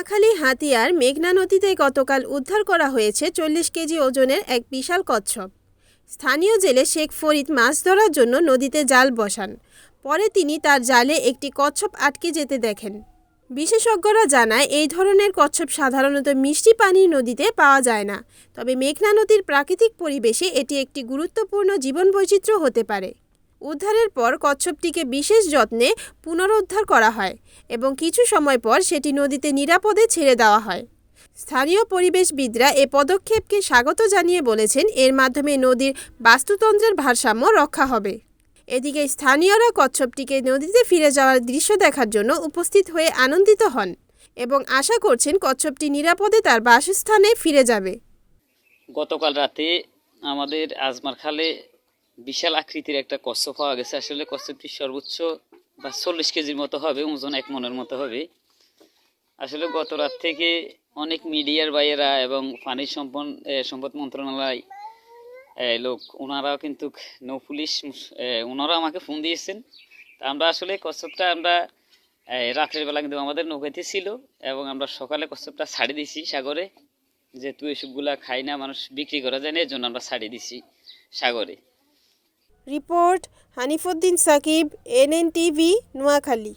নোয়াখালী হাতিয়ার মেঘনা নদীতে গতকাল উদ্ধার করা হয়েছে 40 কেজি ওজনের এক বিশাল কচ্ছপ। স্থানীয় জেলে শেখ ফরিদ মাছ ধরার জন্য নদীতে জাল বসান। পরে তিনি তার জালে একটি কচ্ছপ আটকে যেতে দেখেন। বিশেষজ্ঞরা জানায় এই ধরনের কচ্ছপ সাধারণত মিষ্টি পানির নদীতে পাওয়া যায় না, তবে মেঘনা নদীর প্রাকৃতিক পরিবেশে এটি একটি গুরুত্বপূর্ণ জীবনবৈচিত্র্য হতে পারে। উদ্ধারের পর কচ্ছপটিকে বিশেষ যত্নে পুনরুদ্ধার করা হয় এবং কিছু সময় পর সেটি নদীতে নিরাপদে ছেড়ে দেওয়া হয়। স্থানীয় পরিবেশবিদরা এ পদক্ষেপকে স্বাগত জানিয়ে বলেছেন, এর মাধ্যমে নদীর বাস্তুতন্ত্রের ভারসাম্য রক্ষা হবে। এদিকে স্থানীয়রা কচ্ছপটিকে নদীতে ফিরে যাওয়ার দৃশ্য দেখার জন্য উপস্থিত হয়ে আনন্দিত হন এবং আশা করছেন কচ্ছপটি নিরাপদে তার বাসস্থানে ফিরে যাবে। গতকাল রাতে আমাদের আজমার খালে বিশাল আকৃতির একটা কচ্ছপ পাওয়া গেছে। আসলে কচ্ছপটি সর্বোচ্চ 40 কেজির মতো হবে, ওজন 1 মনের মতো হবে। আসলে গত রাত থেকে অনেক মিডিয়ার ভাইয়েরা এবং পানি সম্পদ মন্ত্রণালয় লোক ওনারাও কিন্তু নৌ পুলিশ ওনারাও আমাকে ফোন দিয়েছেন। তা আমরা আসলে কচ্ছপটা আমরা রাত্রের বেলা কিন্তু আমাদের নৌকাতে ছিল এবং আমরা সকালে কচ্ছপটা ছাড়ি দিছি সাগরে, যেহেতু এসবগুলা খাই না, মানুষ বিক্রি করা যায় না, এর জন্য আমরা ছাড়ি দিছি সাগরে। Report Hanifuddin Sakib, NNTV, Noakhali.